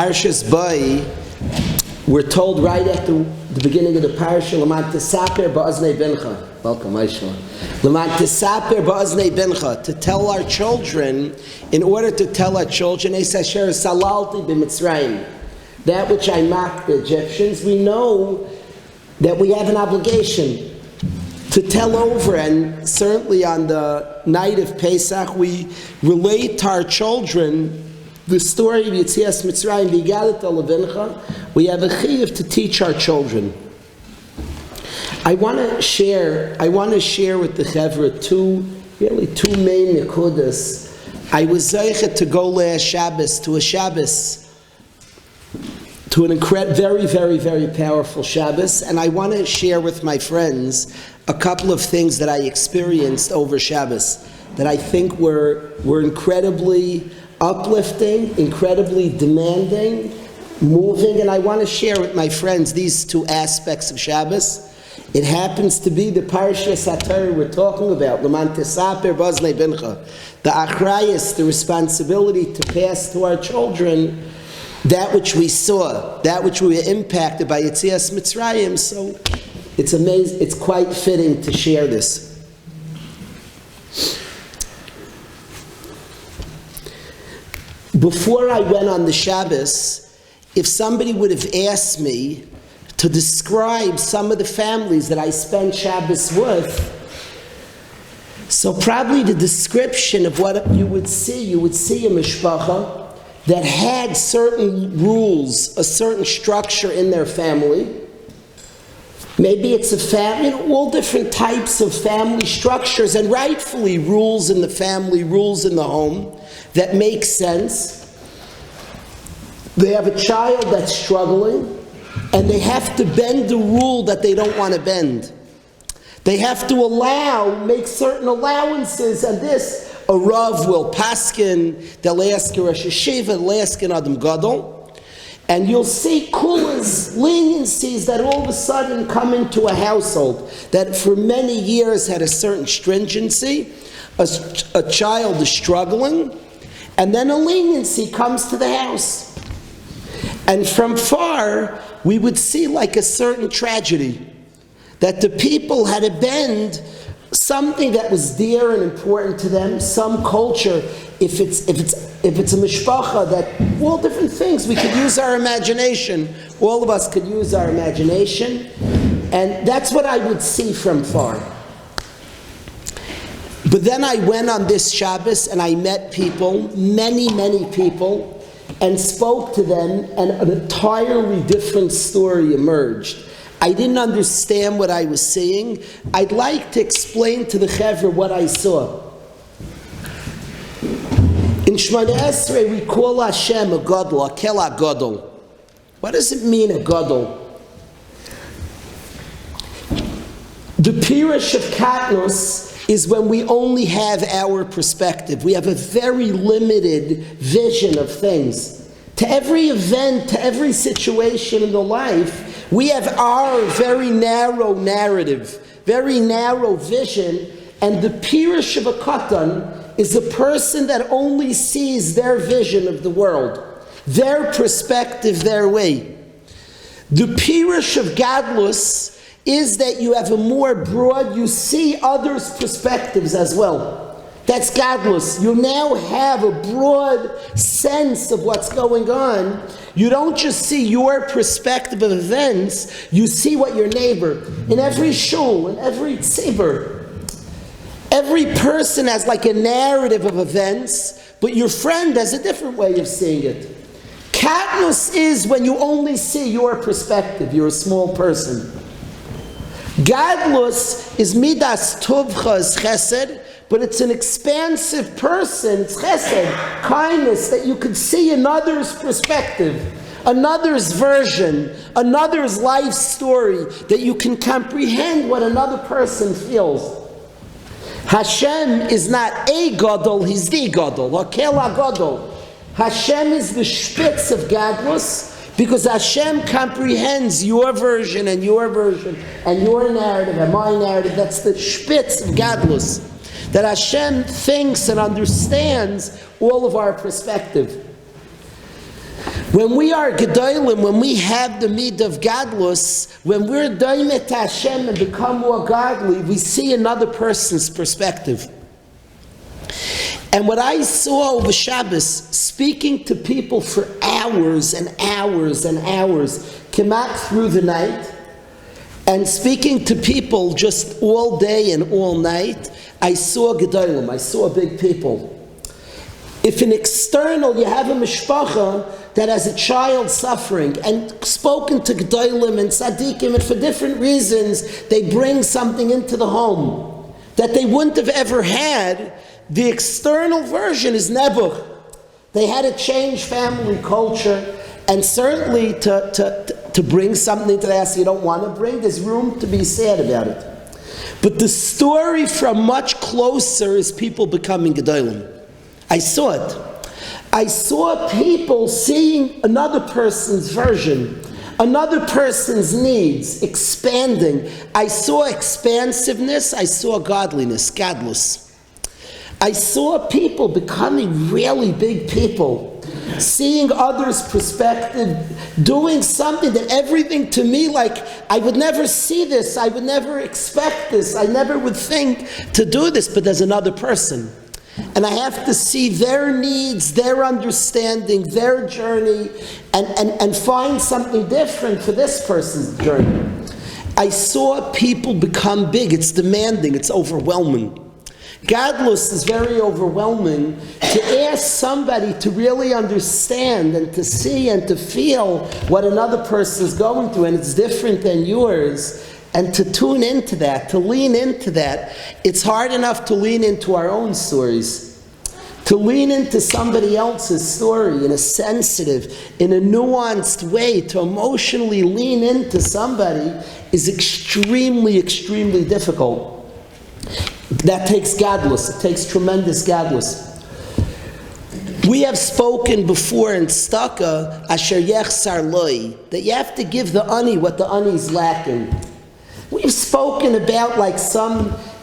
Parshas Bai, we're told right at the beginning of the parasha, L'man tesaper ba'aznei bincha. Welcome, Aisha. L'man tesaper ba'aznei bincha, to tell our children, in order to tell our children, Es asher salalti b'Mitzrayim, that which I mocked the Egyptians. We know that we have an obligation to tell over, and certainly on the night of Pesach, we relate to our children the story of Yetzias Mitzrayim, V'yigadat levincha. We have a chiyuv to teach our children. I want to share with the chevra two main nekudas. I was zeichet to go last Shabbos to a Shabbos, to an very, very, very powerful Shabbos, and I want to share with my friends a couple of things that I experienced over Shabbos that I think were incredibly uplifting, incredibly demanding, moving, and I want to share with my friends these two aspects of Shabbos. It happens to be the Parsha Satar we're talking about, L'man tesaper ba'aznei bincha, the achrayus, the responsibility to pass to our children that which we saw, that which we were impacted by Yetzias Mitzrayim. So it's amazing, it's quite fitting to share this. Before I went on the Shabbos, if somebody would have asked me to describe some of the families that I spent Shabbos with, so probably the description of what you would see a mishpacha that had certain rules, a certain structure in their family. Maybe it's a family, all different types of family structures, and rightfully rules in the family, rules in the home that make sense. They have a child that's struggling, and they have to bend the rule that they don't want to bend. They have to make certain allowances, and this, a Rav will paskin, they'll ask a Rosh Hashiva, they'll ask an Adam Gadol, and you'll see kulas, leniencies that all of a sudden come into a household that for many years had a certain stringency. A child is struggling, and then a leniency comes to the house. And from far, we would see like a certain tragedy, that the people had to bend something that was dear and important to them, some culture. If it's a mishpacha, that all different things, we could use our imagination. All of us could use our imagination, and that's what I would see from far. But then I went on this Shabbos and I met people, many, many people, and spoke to them, and an entirely different story emerged. I didn't understand what I was seeing. I'd like to explain to the chevra what I saw. In Shemona Esrei, we call Hashem a gadol, a kel gadol. What does it mean, a gadol? The pirush of katnos is when we only have our perspective. We have a very limited vision of things. To every event, to every situation in the life, we have our very narrow narrative, very narrow vision, and the pirush of a katan is a person that only sees their vision of the world, their perspective, their way. The pirush of gadlus is that you have a more broad, you see others' perspectives as well. That's gadlus. You now have a broad sense of what's going on. You don't just see your perspective of events, you see what your neighbor, in every shul, in every tzibur, every person has like a narrative of events, but your friend has a different way of seeing it. Katnus is when you only see your perspective, you're a small person. Gadlus is midas tovcha, is chesed, but it's an expansive person, it's chesed, kindness, that you could see another's perspective, another's version, another's life story, that you can comprehend what another person feels. Hashem is not a gadol, he's the gadol, hakel gadol. Hashem is the spitz of gadlus, because Hashem comprehends your version and your narrative and my narrative. That's the spitz of gadlus. That Hashem thinks and understands all of our perspective. When we are gedolim, when we have the midah of gadlus, when we're doimet to Hashem and become more godly, we see another person's perspective. And what I saw over Shabbos, speaking to people for hours and hours and hours, came out through the night, and speaking to people just all day and all night, I saw gedolim, I saw big people. If an external, you have a mishpacha that has a child suffering, and spoken to gedolim and tzaddikim, and for different reasons, they bring something into the home that they wouldn't have ever had, the external version is nebuch. They had to change family culture, and certainly to bring something to the house you don't want to bring, there's room to be sad about it. But the story from much closer is people becoming gedolim. I saw it. I saw people seeing another person's version, another person's needs, expanding. I saw expansiveness, I saw godliness, gadlus. I saw people becoming really big people, seeing others' perspective, doing something that everything to me, like, I would never see this, I would never expect this, I never would think to do this, but there's another person. And I have to see their needs, their understanding, their journey, and find something different for this person's journey. I saw people become big. It's demanding, it's overwhelming. Gadlus is very overwhelming. To ask somebody to really understand and to see and to feel what another person is going through, and it's different than yours, and to tune into that, to lean into that. It's hard enough to lean into our own stories. To lean into somebody else's story in a sensitive, in a nuanced way, to emotionally lean into somebody is extremely, extremely difficult. That takes gadlus. It takes tremendous gadlus. We have spoken before in Staka, Asher Yechsar Loi, that you have to give the ani what the ani is lacking. We've spoken about like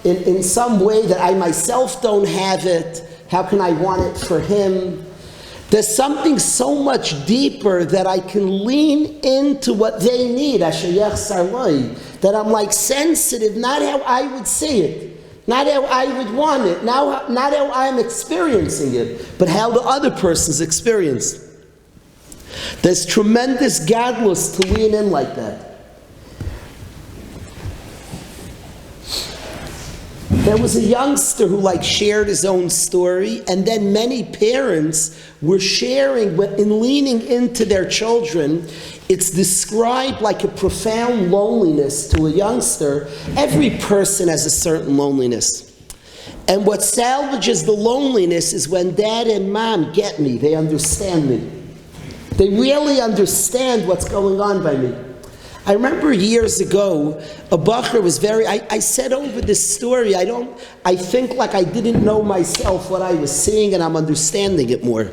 in some way that I myself don't have it. How can I want it for him? There's something so much deeper that I can lean into what they need, Asher Yechsar Loi, that I'm like sensitive, not how I would see it. Not how I would want it, not how I'm experiencing it, but how the other person's experienced. There's tremendous gadlus to lean in like that. There was a youngster who shared his own story, and then many parents were sharing, in leaning into their children. It's described like a profound loneliness to a youngster. Every person has a certain loneliness. And what salvages the loneliness is when dad and mom get me, they understand me. They really understand what's going on by me. I remember years ago, a bacher was I said over this story, I think like I didn't know myself what I was seeing, and I'm understanding it more.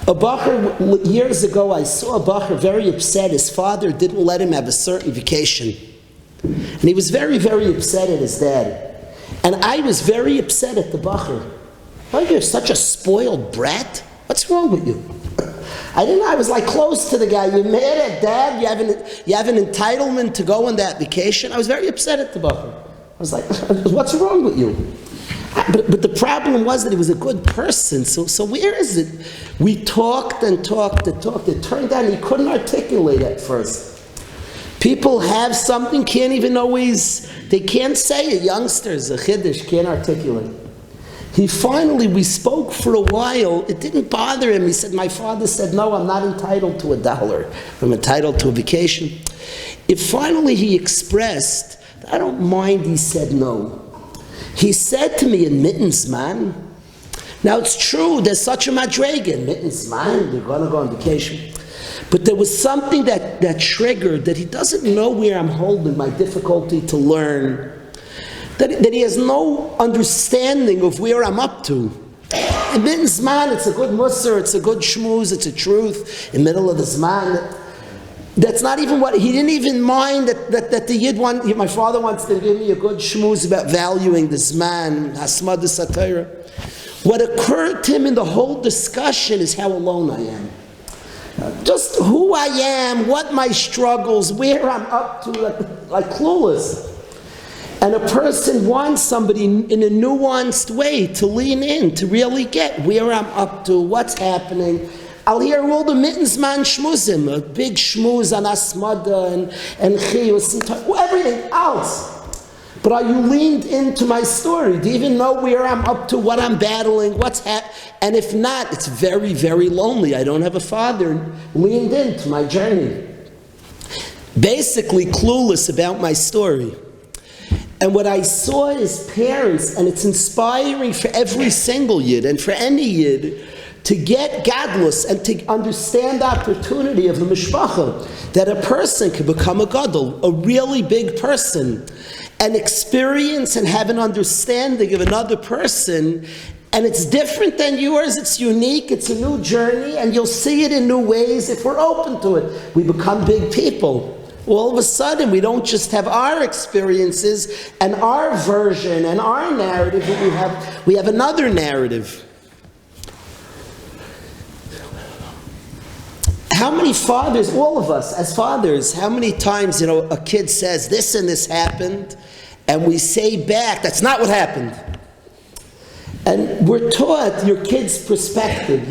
A bacher, years ago, I saw a bacher very upset. His father didn't let him have a certain vacation. And he was very, very upset at his dad. And I was very upset at the bacher. Oh, you're such a spoiled brat? What's wrong with you? I was like close to the guy. You're mad at dad? You have an entitlement to go on that vacation? I was very upset at the bacher. I was like, what's wrong with you? But the problem was that he was a good person. So where is it? We talked and talked and talked. It turned out he couldn't articulate at first. People have something, can't even always, they can't say it. Youngsters, a chiddush, can't articulate. We spoke for a while. It didn't bother him. He said, my father said, no, I'm not entitled to $1. I'm entitled to a vacation. Finally he expressed, I don't mind, he said no. He said to me, in mittens, man. Now it's true, there's such a madrega in mittens, man. You're going to go on vacation. But there was something that triggered, that he doesn't know where I'm holding my difficulty to learn. That he has no understanding of where I'm up to. In Mitten Zman, it's a good musar, it's a good shmooze, it's a truth. In the middle of the Zman, that's not even what, he didn't even mind that the Yid my father wants to give me a good shmooze about valuing the Zman, Hasmad Satira. What occurred to him in the whole discussion is how alone I am. just who I am, what my struggles, where I'm up to, like clueless. And a person wants somebody in a nuanced way to lean in, to really get where I'm up to, what's happening. I'll hear all the mittensman shmuzim, a big shmuz on asmada and chiyus and everything else. But are you leaned into my story? Do you even know where I'm up to, what I'm battling, what's happening? And if not, it's very, very lonely. I don't have a father leaned into my journey. Basically clueless about my story. And what I saw is parents, and it's inspiring for every single yid and for any yid to get gadlus and to understand the opportunity of the mishpacha, that a person can become a gadol, a really big person, and experience and have an understanding of another person. And it's different than yours, it's unique, it's a new journey, and you'll see it in new ways if we're open to it. We become big people. All of a sudden, we don't just have our experiences and our version and our narrative, but we have another narrative. How many fathers, all of us as fathers, how many times, a kid says this and this happened, and we say back, that's not what happened. And we're taught your kid's perspective,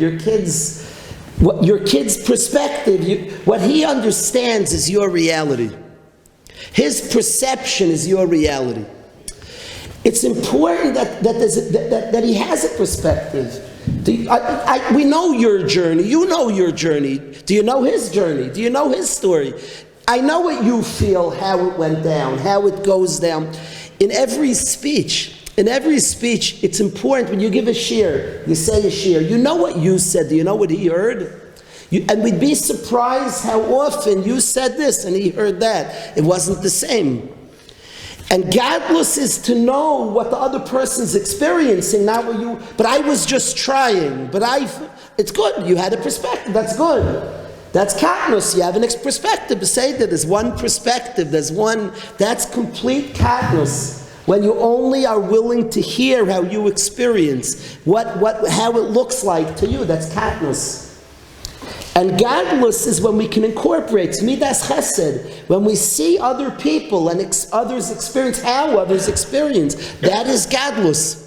what he understands is your reality. His perception is your reality. It's important that he has a perspective. We know your journey. You know your journey. Do you know his journey? Do you know his story? I know what you feel, how it went down, how it goes down. In every speech, it's important when you give a shir, you say a shir, you know what you said, do you know what he heard? And we'd be surprised how often you said this and he heard that. It wasn't the same. And gadlus is to know what the other person's experiencing, not what you, but I was just trying, it's good, you had a perspective, that's good. That's katnus, you have an perspective, say that there's one perspective, that's complete katnus. When you only are willing to hear how you experience, how it looks like to you, that's katnus. And gadlus is when we can incorporate midas chesed, when we see other people and others experience how others experience, that is gadlus.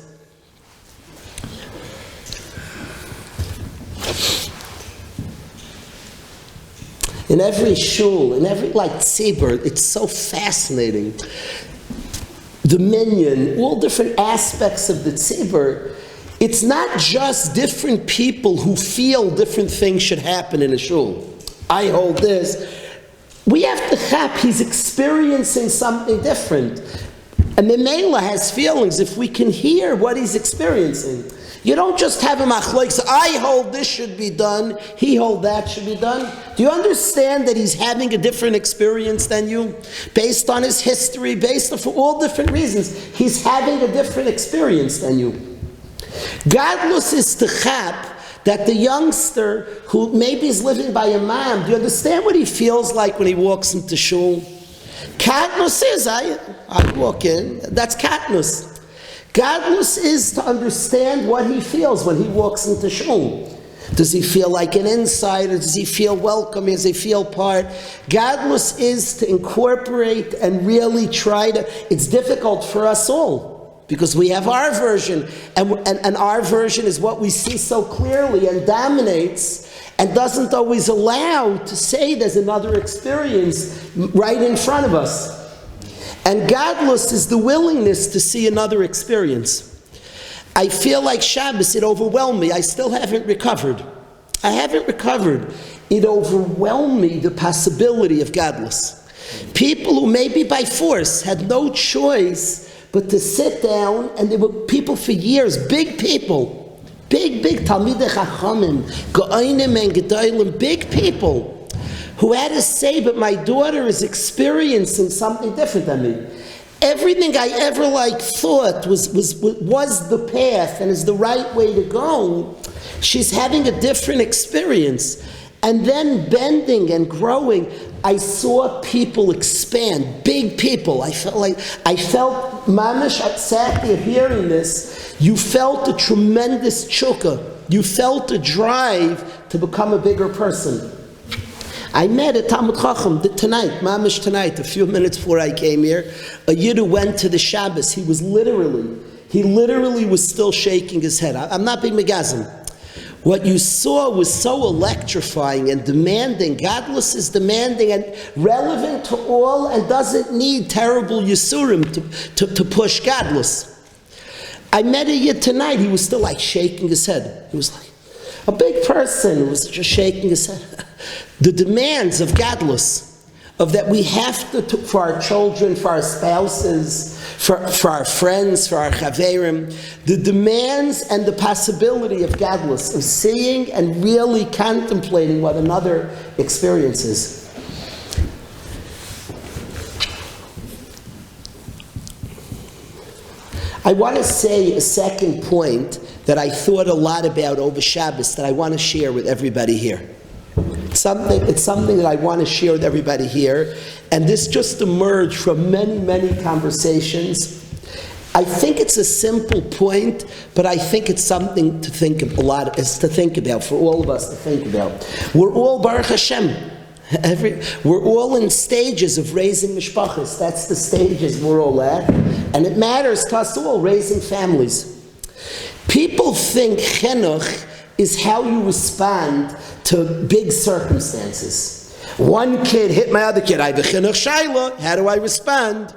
In every shul, in every tzibur, it's so fascinating. The minyan, all different aspects of the tzibur, it's not just different people who feel different things should happen in a shul. I hold this. We have to chap, he's experiencing something different. And Memela has feelings if we can hear what he's experiencing. You don't just have a machlokes, I hold this should be done, he hold that should be done. Do you understand that he's having a different experience than you? Based on his history, based on for all different reasons, he's having a different experience than you. Gadlus is to chap that the youngster who maybe is living by a mom, do you understand what he feels like when he walks into shul? Katnus is, I walk in, that's katnus. Gadlus is to understand what he feels when he walks into shul. Does he feel like an insider? Does he feel welcome? Does he feel part? Gadlus is to incorporate and really try to, it's difficult for us all because we have our version and our version is what we see so clearly and dominates and doesn't always allow to say there's another experience right in front of us. And gadlus is the willingness to see another experience. I feel like Shabbos, it overwhelmed me. I still haven't recovered. It overwhelmed me, the possibility of gadlus. People who maybe by force had no choice but to sit down, and there were people for years, big people, big Talmidei Chachamim, Geonim and Gedolim, big people, who had to say, but my daughter is experiencing something different than me. Everything I ever thought was the path and is the right way to go. She's having a different experience. And then bending and growing, I saw people expand, big people. I felt mamish, I sat there hearing this. You felt a tremendous chukka. You felt a drive to become a bigger person. I met a Talmud Chacham tonight, mamish tonight, a few minutes before I came here. A Yid who went to the Shabbos. He literally was still shaking his head. I'm not being megazim. What you saw was so electrifying and demanding. Gadlus is demanding and relevant to all and doesn't need terrible Yisurim to push Gadlus. I met a Yid tonight, he was still like shaking his head. He was like a big person who was just shaking his head. The demands of Gadlus, of that we have to for our children, for our spouses, for our friends, for our chaverim, the demands and the possibility of Gadlus, of seeing and really contemplating what another experiences. I want to say a second point that I thought a lot about over Shabbos that I want to share with everybody here. It's something that I want to share with everybody here, and this just emerged from many conversations. I think it's a simple point, but I think it's something to think of about, for all of us to think about. We're all Baruch Hashem. We're all in stages of raising mishpachas. That's the stages we're all at, and it matters to us all, raising families. People think chinuch is how you respond to big circumstances. One kid hit my other kid. I have a chinuch shaila. How do I respond?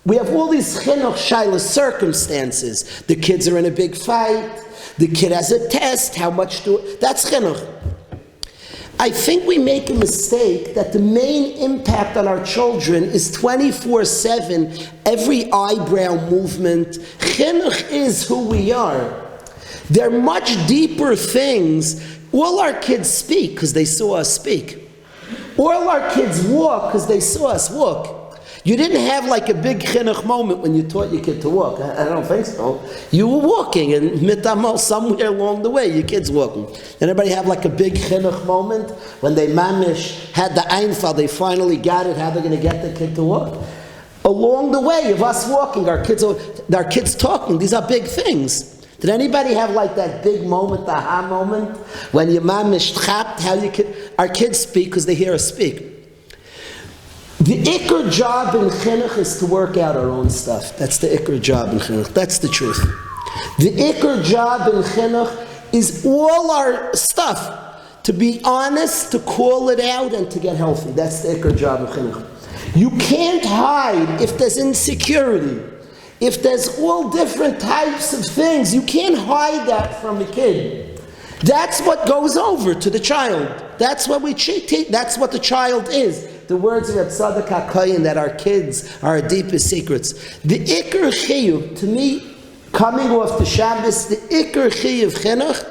We have all these chinuch shaila circumstances. The kids are in a big fight. The kid has a test. That's chinuch. I think we make a mistake that the main impact on our children is 24/7, every eyebrow movement. Chinuch is who we are. They're much deeper things. All our kids speak because they saw us speak. All our kids walk because they saw us walk. You didn't have like a big chinuch moment when you taught your kid to walk. I don't think so. You were walking, and mitamo somewhere along the way, your kid's walking. Anybody have like a big chinuch moment when they mamish had the einfall, they finally got it, how they're going to get the kid to walk? Along the way of us walking, our kids talking, these are big things. Did anybody have like that big moment, the aha moment, when your mamish chapped, our kids speak because they hear us speak? The ikr job in chinuch is to work out our own stuff. That's the ikr job in chinuch. That's the truth. The ikr job in chinuch is all our stuff. To be honest, to call it out, and to get healthy. That's the ikr job in chinuch. You can't hide if there's insecurity. If there's all different types of things, you can't hide that from a kid. That's what goes over to the child. That's what that's what the child is. The words of Tzadok HaKohen that our kids are our deepest secrets. The Iker Chiyuv, to me, coming off the Shabbos, the Iker Chiyuv Chinuch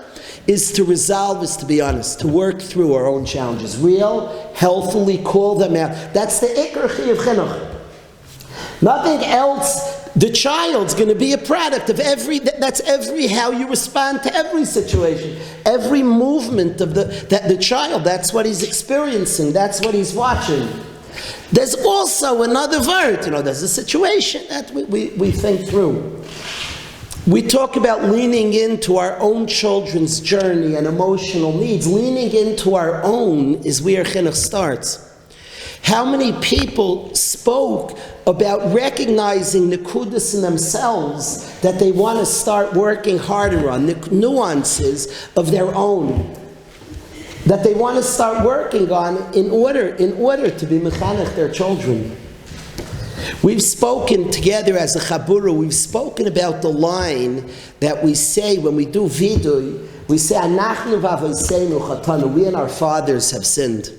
is to resolve, is to be honest, to work through our own challenges. Real, healthily, call them out. That's the Iker Chiyuv Chinuch. Nothing else. The child's going to be a product of that's how you respond to every situation. Every movement of the child, that's what he's experiencing, that's what he's watching. There's also another word, there's a situation that we think through. We talk about leaning into our own children's journey and emotional needs. Leaning into our own is where chinuch starts. How many people spoke about recognizing nekudas in themselves that they want to start working harder on, the nuances of their own, that they want to start working on in order to be mechanech their children. We've spoken together as a chabura, we've spoken about the line that we say when we do vidui, we say, Anachnu v'avoseinu chatanu, we and our fathers have sinned.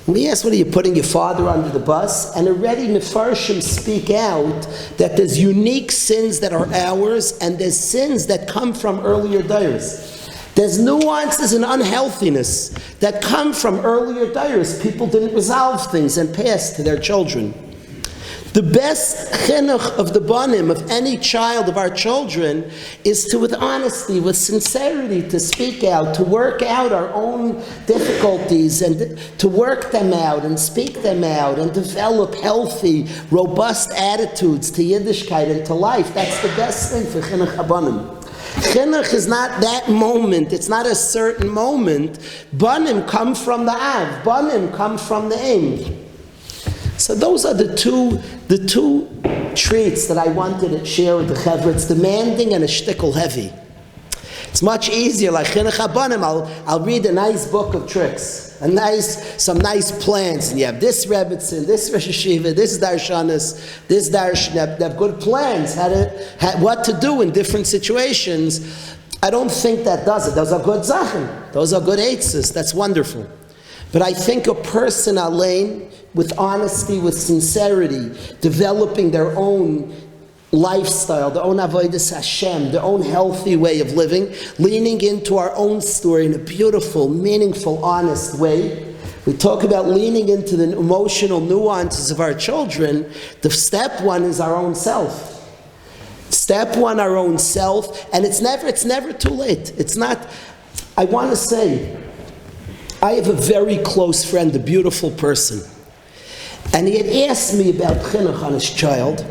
We ask, what are you putting your father under the bus? And already Mefarshim speak out that there's unique sins that are ours, and there's sins that come from earlier dayers. There's nuances and unhealthiness that come from earlier dayers. People didn't resolve things and pass to their children. The best chinuch of the banim, of any child of our children, is to, with honesty, with sincerity, to speak out, to work out our own difficulties, and to work them out and speak them out and develop healthy, robust attitudes to Yiddishkeit and to life. That's the best thing for chinuch habanim. Chinuch is not that moment. It's not a certain moment. Banim come from the Av. Banim come from the Aim. So those are the two traits that I wanted to share with the Chevra. It's demanding and a shtickle heavy. It's much easier, like Chinuch Habanim, I'll read a nice book of tricks, some nice plans, and you have this Rebbitzin, this Rosh Hashiva, this Darshanis, this Darshan, they have good plans, what to do in different situations. I don't think that does it. Those are good Zachen, those are good eitzes, that's wonderful. But I think a person, Alain, with honesty, with sincerity, developing their own lifestyle, their own avodas Hashem, their own healthy way of living, leaning into our own story in a beautiful, meaningful, honest way. We talk about leaning into the emotional nuances of our children. The step one is our own self. Step one, our own self, and it's never too late. It's not. I want to say, I have a very close friend, a beautiful person, and he had asked me about chinuch on his child.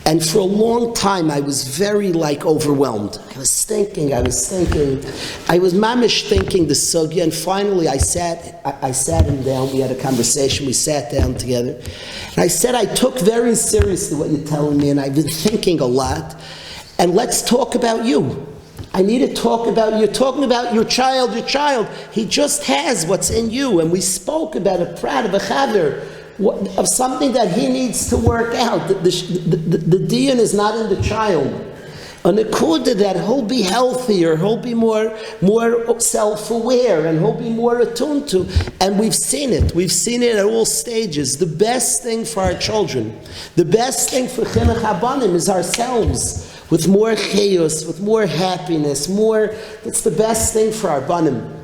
And for a long time, I was very overwhelmed. I was thinking. I was mamish thinking the sugya, and finally I sat him down. We had a conversation. We sat down together, and I said, I took very seriously what you're telling me, and I've been thinking a lot. And let's talk about you. I need to talk about, you're talking about your child. He just has what's in you, and we spoke about a prat of a chaver, of something that he needs to work out. The diyan is not in the child. A nekuda that he'll be healthier, he'll be more self-aware, and he'll be more attuned to. And we've seen it at all stages. The best thing for our children, the best thing for chinuch habanim is ourselves, with more chaos, with more happiness, it's the best thing for our banim.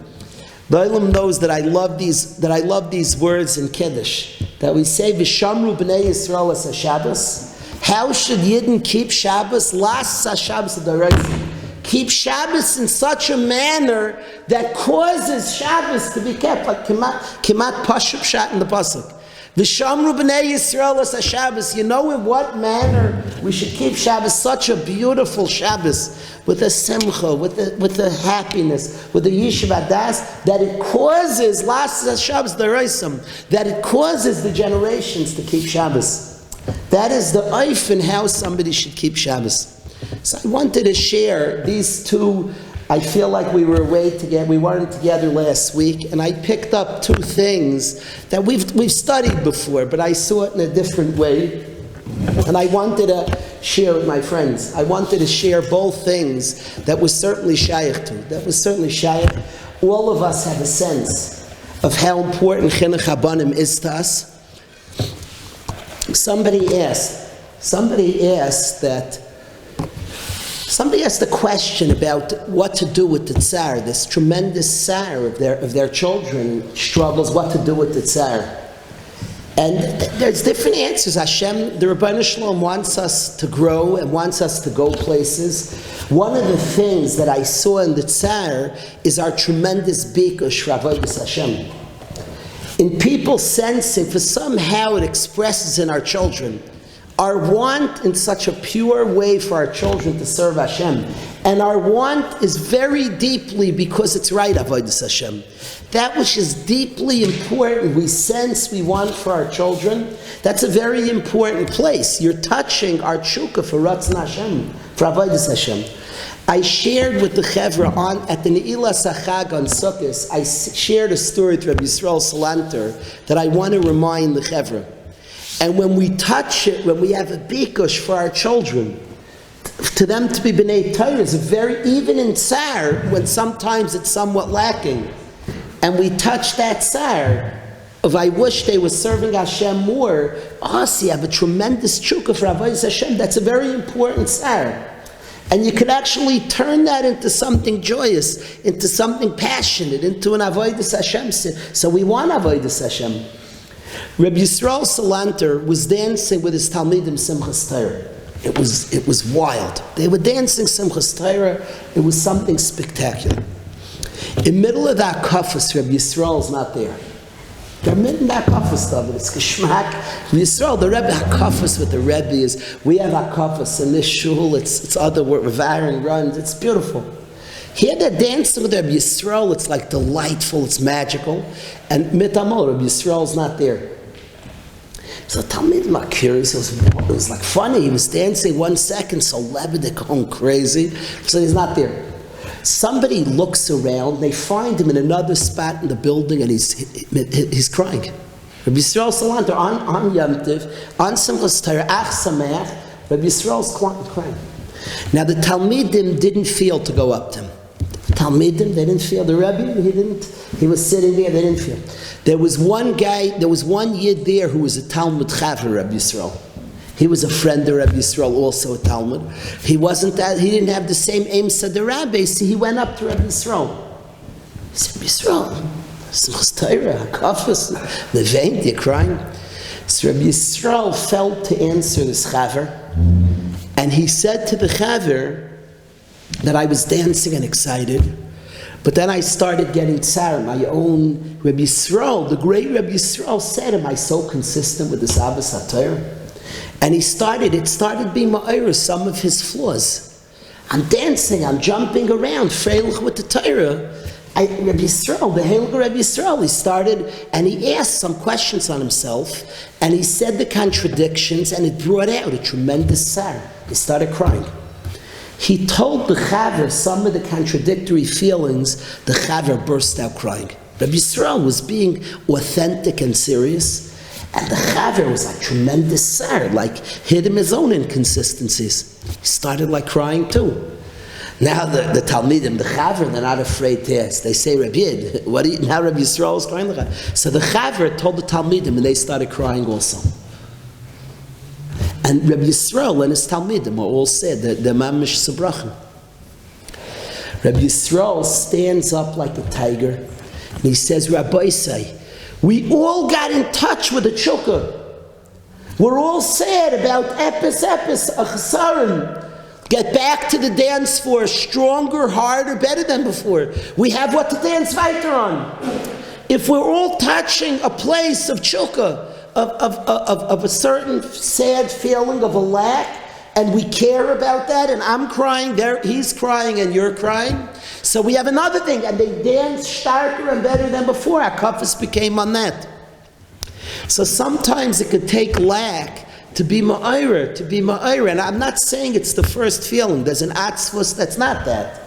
The Olam knows that I love these words in Kiddush, that we say, V'shamru b'nei Yisrael as Shabbos. How should Yidden keep Shabbos? Las Shabbos d'oraisa. Keep Shabbos in such a manner that causes Shabbos to be kept, like Kimat Pashup Shat in the Pasuk. V'shamru b'nei Yisrael as Shabbos. You know in what manner we should keep Shabbos, such a beautiful Shabbos, with a simcha, with a happiness, with a yishuv adas, that it causes Las Shabbos d'oraisa, that it causes the generations to keep Shabbos. That is the oif in how somebody should keep Shabbos. So I wanted to share these two. I feel like we were away together. We weren't together last week, and I picked up two things that we've studied before, but I saw it in a different way, and I wanted to share with my friends. I wanted to share both things that was certainly shaykh to. All of us have a sense of how important chinuch habanim is to us. Somebody asked the question about what to do with the tsar, this tremendous tsar of their children struggles, what to do with the tsar. And there's different answers. Hashem, the Rebbeinu Shalom, wants us to grow and wants us to go places. One of the things that I saw in the tsar is our tremendous bikush for avodas Hashem. In people sensing, for somehow it expresses in our children, our want in such a pure way for our children to serve Hashem. And our want is very deeply because it's right, avodas Hashem. That which is deeply important, we sense we want for our children, that's a very important place. You're touching our tshuka for Ratzon Hashem, for avodas Hashem. I shared with the Chevra at the Ne'ilas HaChag on Sukkot, I shared a story with Rabbi Yisrael Salanter that I want to remind the Chevra. And when we touch it, when we have a bikush for our children, to them to be b'nei Torah is even in tsar, when sometimes it's somewhat lacking, and we touch that tsar of I wish they were serving Hashem more, you have a tremendous tshuka for avodas Hashem. That's a very important tsar. And you could actually turn that into something joyous, into something passionate, into an avodas Hashem. So we want avodas Hashem. Rabbi Yisrael Salanter was dancing with his Talmidim Simchas Torah. It was wild. They were dancing Simchas Torah. It was something spectacular. In the middle of that kafas, Rabbi Yisrael's not there. They're mitten hakafas stuff. It's geschmack. Yisrael, the Rebbe hakafas with the Rebbe is, we have hakafas in this shul, it's other word, Aaron runs, it's beautiful. Here they're dancing with Rebbe Yisrael, it's like delightful, it's magical. And mitamol, Rebbe Yisrael's not there. So Talmidim are curious, it was like funny, he was dancing 1 second, so they're going crazy, so he's not there. Somebody looks around, they find him in another spot in the building, and he's crying. Rabbi Yisrael Salanter on Yom Tov, on Simchas Torah, Ach Sameach, Rabbi Yisrael's crying. Now the Talmidim didn't feel to go up to him. Talmidim, they didn't feel. The Rebbe, he was sitting there, they didn't feel. There was one Yid there who was a Talmud Chaver, Rabbi Yisrael. He was a friend of Rabbi Yisrael, also a Talmud. He didn't have the same aim as the Rabbi, so he went up to Rabbi Yisrael. He said, Rabbi Yisrael, Simchas Torah, Hakafas, Levain, you're crying. So Rabbi Yisrael felt to answer this Chaver, and he said to the Chaver that I was dancing and excited, but then I started getting tzar. My own Rabbi Yisrael, the great Rabbi Yisrael, said, am I so consistent with this Abbas HaTorah? And it started being ma'ira, some of his flaws. I'm dancing, I'm jumping around, freilich with the Torah. Rabbi Yisrael, the Heilige Rabbi Yisrael, he started and he asked some questions on himself, and he said the contradictions, and it brought out a tremendous sorrow. He started crying. He told the Chaver some of the contradictory feelings, the Chaver burst out crying. Rabbi Yisrael was being authentic and serious, and the Chaver was like tremendous sorrow, like hid him his own inconsistencies. He started like crying too. Now the Talmidim, the Chaver, they're not afraid to ask. They say, Rabbi Yid, now Rabbi Yisrael is crying. So the Chaver told the Talmidim, and they started crying also. And Rabbi Yisrael and his Talmidim are all said that they're mamish sabrachim. Rabbi Yisrael stands up like a tiger, and he says, Rabbi say, we all got in touch with the chukka. We're all sad about epis, achasarim. Get back to the dance floor, stronger, harder, better than before. We have what to dance weiter on. If we're all touching a place of chukka, of a certain sad feeling of a lack, and we care about that, and I'm crying, he's crying, and you're crying. So we have another thing, and they dance starker and better than before. Our kafas became on that. So sometimes it could take lack to be ma'ira, and I'm not saying it's the first feeling. There's an atzvus that's not that.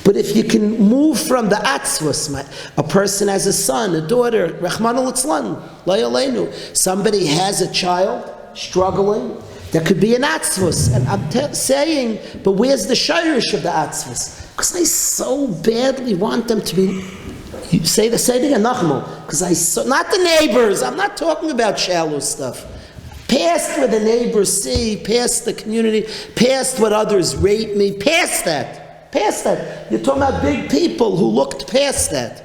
But if you can move from the atzvus, a person has a son, a daughter, Rachmana litzlan, lo yaleinu, somebody has a child struggling, there could be an atzvus. And I'm saying, but where's the shayrish of the atzvus? Because I so badly want them to be, say it again, Nachmo, because not the neighbors, I'm not talking about shallow stuff. Past where the neighbors see, past the community, past what others rate me, past that. You're talking about big people who looked past that.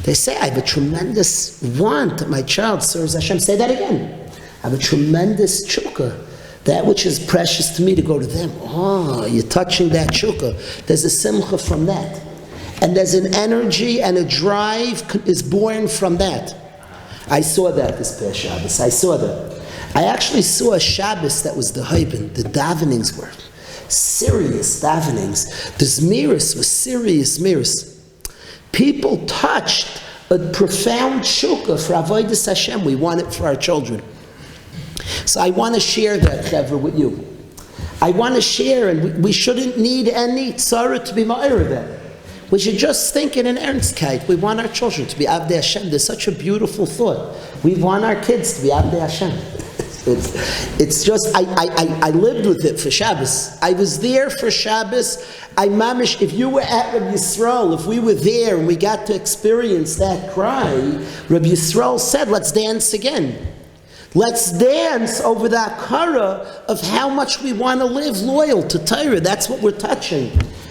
They say, I have a tremendous want that my child serves Hashem. Say that again. I have a tremendous chukka, that which is precious to me, to go to them. Oh, you're touching that chukka. There's a simcha from that. And there's an energy and a drive is born from that. I saw that this past Shabbos. I saw that. I actually saw a Shabbos that was the Haibin. The davenings were serious davenings. The Zmiris was serious Zmiris. People touched a profound shukah for Avodas Hashem. We want it for our children. So I want to share that, Chevra, with you. I want to share, and we shouldn't need any tzara to be ma'ir that. We should just think in an ernstkeit. We want our children to be Avdei Hashem. There's such a beautiful thought. We want our kids to be Avdei Hashem. It's just, I lived with it for Shabbos. I was there for Shabbos. Mamish, if you were at Rabbi Yisrael, if we were there and we got to experience that cry, Rabbi Yisrael said, let's dance again. Let's dance over the akara of how much we want to live loyal to Torah. That's what we're touching.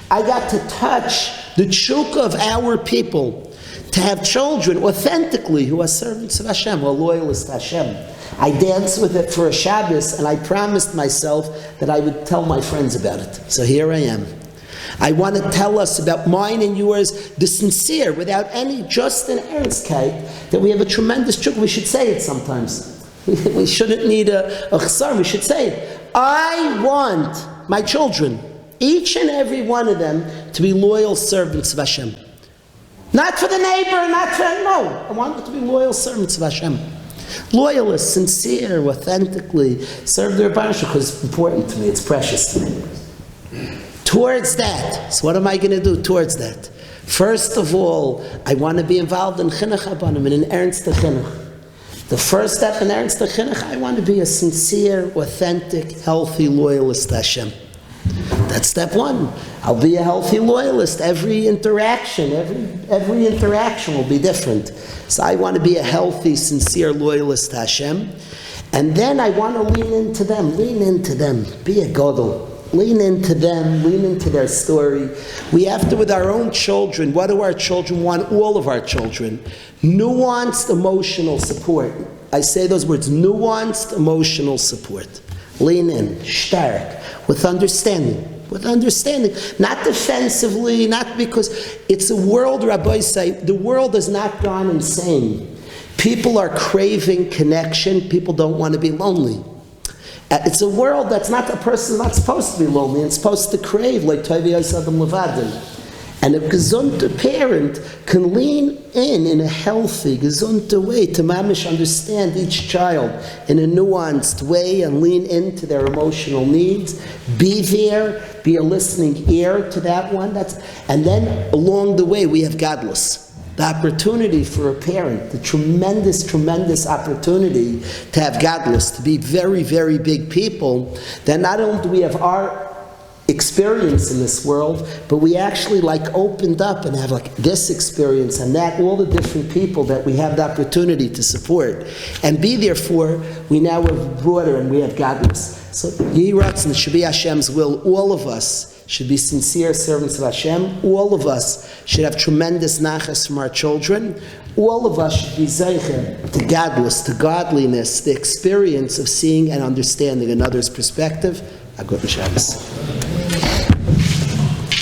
I got to touch the chukka of our people, to have children authentically who are servants of Hashem, who are loyalists to Hashem. I danced with it for a Shabbos, and I promised myself that I would tell my friends about it. So here I am. I want to tell us about mine and yours, the sincere, without any, just an ernstkeit, that we have a tremendous chuk. We should say it sometimes. We shouldn't need a chsar, we should say it. I want my children, each and every one of them, to be loyal servants of Hashem. Not for the neighbor, no. I want them to be loyal servants of Hashem. Loyalists, sincere, authentically, serve their Rebbeinu because it's important to me, it's precious to me. Towards that, so what am I going to do towards that? First of all, I want to be involved in chinuch abanim, in an ernst chinuch. The first step in ernst chinuch, I want to be a sincere, authentic, healthy loyalist to Hashem. That's step one. I'll be a healthy loyalist. Every interaction will be different. So I want to be a healthy, sincere loyalist to Hashem. And then I want to lean into them, be a godel. Lean into them, lean into their story. We have to, with our own children, what do our children want? All of our children. Nuanced emotional support. I say those words, nuanced emotional support. Lean in, stark, with understanding. Not defensively, not because it's a world, rabbis say, the world has not gone insane. People are craving connection, people don't want to be lonely. It's a world that's not, a person's not supposed to be lonely, and supposed to crave, like Tovi Yaisadam Levadim. And a gesunte parent can lean in a healthy, gesunte way to mamish understand each child in a nuanced way and lean into their emotional needs. Be there, be a listening ear to that one. And then along the way we have godless. The opportunity for a parent, the tremendous opportunity to have godless, to be very, very big people, that not only do we have our experience in this world, but we actually opened up and have this experience and that, all the different people that we have the opportunity to support and be there for, we now have broader and we have godless. So Yehi Ratzon, should be Hashem's will. All of us should be sincere servants of Hashem. All of us should have tremendous nachas from our children. All of us should be zeicher to godless, to godliness, the experience of seeing and understanding another's perspective. A good Shabbos.